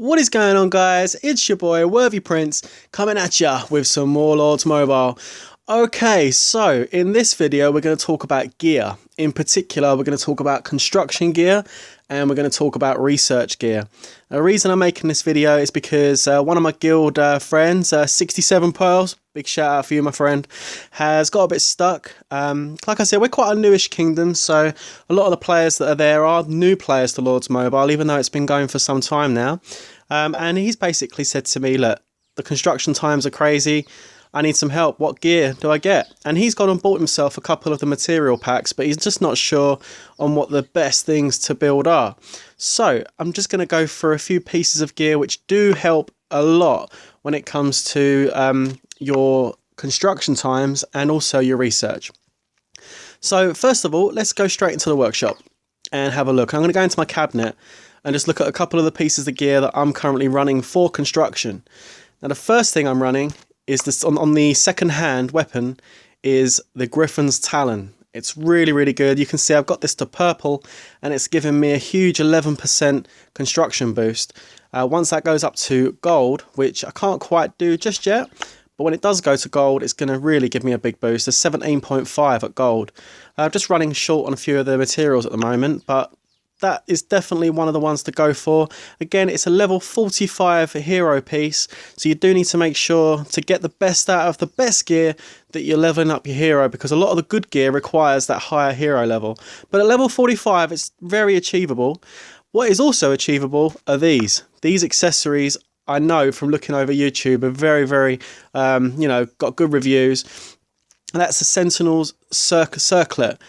What is going on, guys? It's your boy Worthy Prince coming at ya with some more Lords Mobile. Okay, so in this video we're going to talk about gear. In particular, we're going to talk about construction gear and we're going to talk about research gear. The reason I'm making this video is because one of my guild friends, 67 Pearls, big shout out for you, my friend, has got a bit stuck. Like I said, we're quite a newish kingdom, so a lot of the players that are there are new players to Lords Mobile, even though it's been going for some time now. And he's basically said to me, look, the construction times are crazy. I need some help. What gear do I get? And he's gone and bought himself a couple of the material packs, but he's just not sure on what the best things to build are. So I'm just going to go for a few pieces of gear which do help a lot when it comes to your construction times and also your research. So first of all, let's go straight into the workshop and have a look. I'm going to go into my cabinet and just look at a couple of the pieces of gear that I'm currently running for construction. Now the first thing I'm running is this on the second-hand weapon is the Griffin's Talon. It's really good. You can see I've got this to purple and it's giving me a huge 11% construction boost. Once that goes up to gold, which I can't quite do just yet, but when it does go to gold, it's going to really give me a big boost. There's 17.5 at gold. Just running short on a few of the materials at the moment, but that is definitely one of the ones to go for. Again, it's a level 45 hero piece, so you do need to make sure to get the best out of the best gear that you're leveling up your hero, because a lot of the good gear requires that higher hero level. But at level 45, it's very achievable. What is also achievable are these accessories. I know from looking over YouTube are very got good reviews. And that's the Sentinel's Circlet.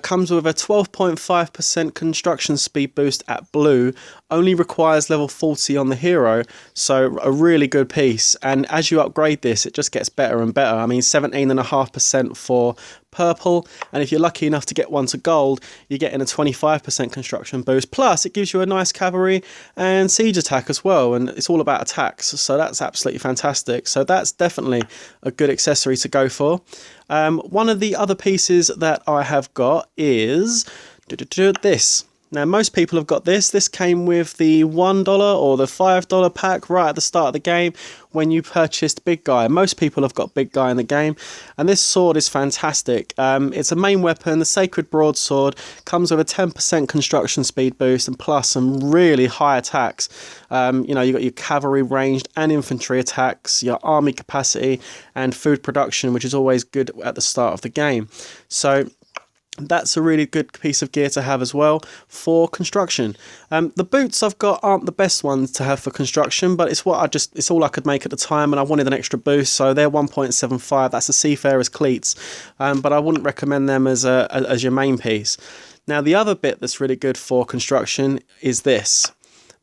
Comes with a 12.5% construction speed boost at blue, only requires level 40 on the hero, so a really good piece. And as you upgrade this, it just gets better and better. I mean, 17.5% for purple, and if you're lucky enough to get one to gold, you're getting a 25% construction boost. Plus, it gives you a nice cavalry and siege attack as well, and it's all about attacks, so that's absolutely fantastic. So that's definitely a good accessory to go for. One of the other pieces that I have got is this. Now, most people have got this. This came with the $1 or the $5 pack right at the start of the game when you purchased Big Guy. Most people have got Big Guy in the game, and this sword is fantastic. It's a main weapon, the Sacred Broadsword, comes with a 10% construction speed boost and plus some really high attacks. You've got your cavalry ranged and infantry attacks, your army capacity and food production, which is always good at the start of the game. So that's a really good piece of gear to have as well for construction. The boots I've got aren't the best ones to have for construction, but it's all I could make at the time, and I wanted an extra boost, so they're 1.75. That's the Seafarer's cleats, but I wouldn't recommend them as your main piece. Now the other bit that's really good for construction is this.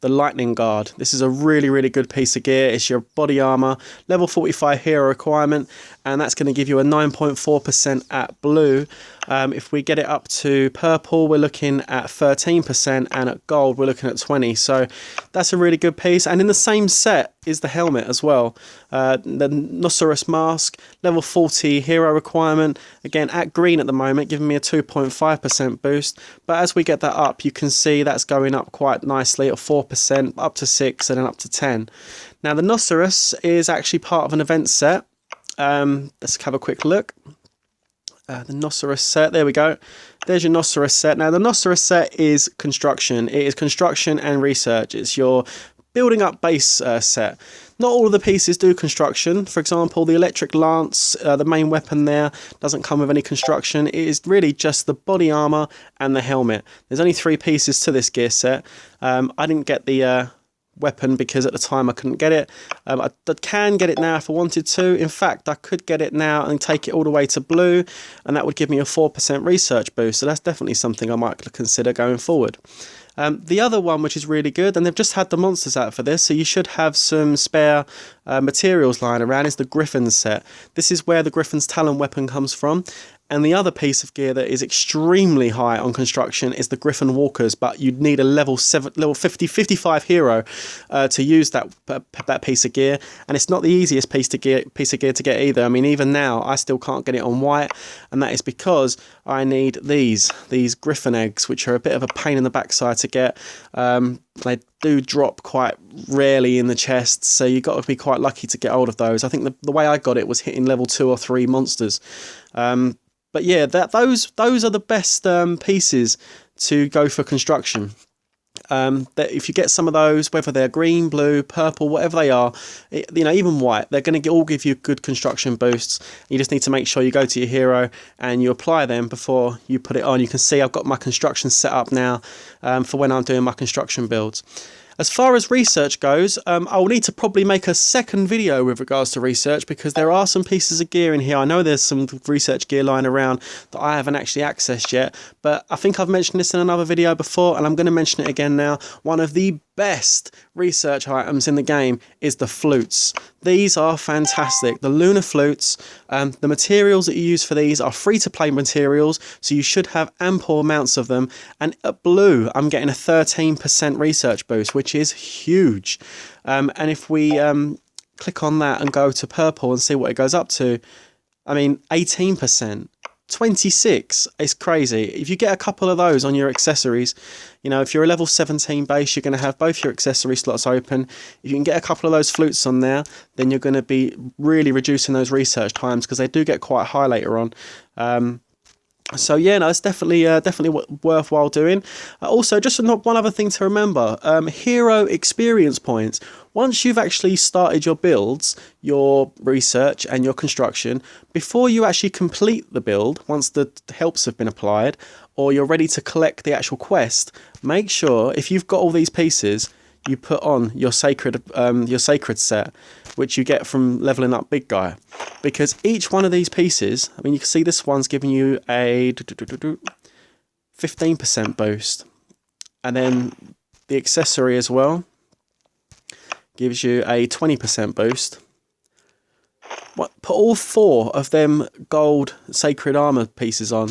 The Lightning Guard. This is a really good piece of gear. It's your body armor, level 45 hero requirement, and that's going to give you a 9.4% at blue. If we get it up to purple, we're looking at 13%, and at gold, we're looking at 20%. So that's a really good piece. And in the same set is the helmet as well. The Rhinoceros mask, level 40 hero requirement. Again, at green at the moment, giving me a 2.5% boost. But as we get that up, you can see that's going up quite nicely at 4%, up to 6%, and then up to 10%. Now, the Rhinoceros is actually part of an event set. Let's have a quick look. The Rhinoceros set, there we go. There's your Rhinoceros set. Now the Rhinoceros set is construction. It is construction and research. It's your building up base set. Not all of the pieces do construction. For example, the electric lance, the main weapon there, doesn't come with any construction. It is really just the body armor and the helmet. There's only 3 pieces to this gear set. I didn't get the weapon because at the time I couldn't get it. I can get it now if I wanted to. In fact, I could get it now and take it all the way to blue, and that would give me a 4% research boost, so that's definitely something I might consider going forward. The other one which is really good, and they've just had the monsters out for this, so you should have some spare materials lying around, is the Griffin's set. This is where the Griffin's Talon weapon comes from, And the other piece of gear that is extremely high on construction is the Griffin walkers, but you'd need a level 55 hero to use that piece of gear, and it's not the easiest piece of gear to get either. I mean, even now I still can't get it on white, and that is because I need these Griffin eggs, which are a bit of a pain in the backside to get. They do drop quite rarely in the chest, so you've got to be quite lucky to get hold of those. I think the way I got it was hitting level 2 or 3 monsters. But yeah, those are the best pieces to go for construction. That if you get some of those, whether they're green, blue, purple, whatever they are, even white, they're going to all give you good construction boosts. You just need to make sure you go to your hero and you apply them before you put it on. You can see I've got my construction set up now for when I'm doing my construction builds. As far as research goes, I'll need to probably make a second video with regards to research, because there are some pieces of gear in here. I know there's some research gear lying around that I haven't actually accessed yet, but I think I've mentioned this in another video before, and I'm going to mention it again now. One of the best research items in the game is the flutes. These are fantastic. The lunar flutes, the materials that you use for these are free to play materials, so you should have ample amounts of them. And at blue, I'm getting a 13% research boost, which is huge. And if we click on that and go to purple and see what it goes up to, I mean, 18%. 26 is crazy. If you get a couple of those on your accessories, if you're a level 17 base, you're going to have both your accessory slots open. If you can get a couple of those flutes on there, then you're going to be really reducing those research times, because they do get quite high later on. So yeah, no, it's definitely worthwhile doing. Also, just one other thing to remember, hero experience points. Once you've actually started your builds, your research and your construction, before you actually complete the build, once the helps have been applied, or you're ready to collect the actual quest, make sure, if you've got all these pieces, you put on your sacred set, which you get from leveling up Big Guy. Because each one of these pieces, I mean, you can see this one's giving you a 15% boost. And then the accessory as well gives you a 20% boost. Put all 4 of them gold sacred armor pieces on,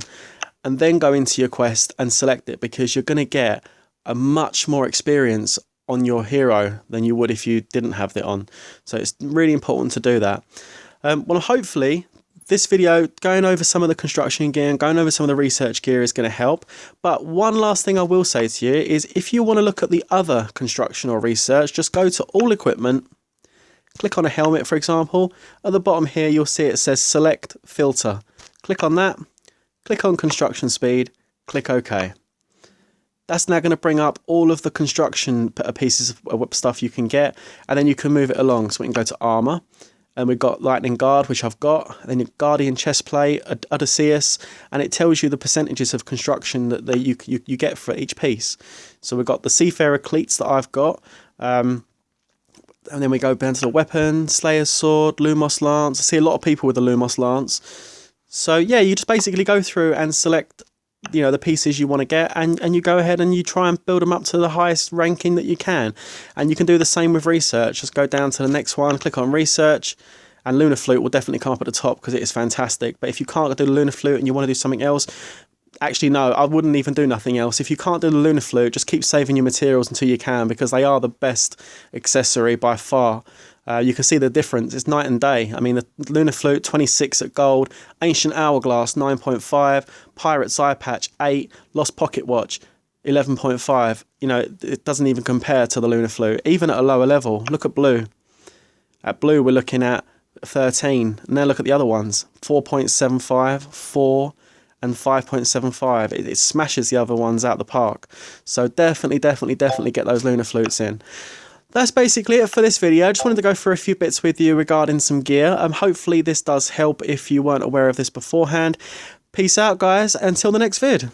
and then go into your quest and select it, because you're going to get a much more experience on your hero than you would if you didn't have it on. So it's really important to do that. Well, hopefully this video going over some of the construction gear and going over some of the research gear is going to help. But one last thing I will say to you is, if you want to look at the other construction or research, just go to all equipment, click on a helmet, for example. At the bottom here, you'll see it says select filter. Click on that, click on construction speed, click OK. That's now going to bring up all of the construction pieces of stuff you can get, and then you can move it along. So we can go to armor, and we've got lightning guard, which I've got, and then guardian chest plate, Odysseus, and it tells you the percentages of construction that you get for each piece. So we've got the seafarer cleats that I've got, and then we go down to the weapon, Slayer's sword, Lumos lance. I see a lot of people with the Lumos lance. So yeah, you just basically go through and select the pieces you want to get, and you go ahead and you try and build them up to the highest ranking that you can. And you can do the same with research. Just go down to the next one, click on research, and lunar flute will definitely come up at the top, because it is fantastic. But if you can't do the lunar flute and you want to do something else, actually no, I wouldn't even do nothing else. If you can't do the lunar flute, just keep saving your materials until you can, because they are the best accessory by far. You can see the difference. It's night and day. I mean, the lunar flute 26 at gold, ancient hourglass 9.5, pirate's eye patch 8, lost pocket watch 11.5. It doesn't even compare to the lunar flute, even at a lower level. Look at blue. At blue, we're looking at 13. Now look at the other ones: 4.75, 4, and 5.75. It smashes the other ones out the park. So definitely get those lunar flutes in. That's basically it for this video. I just wanted to go through a few bits with you regarding some gear. Hopefully this does help if you weren't aware of this beforehand. Peace out, guys. Until the next vid.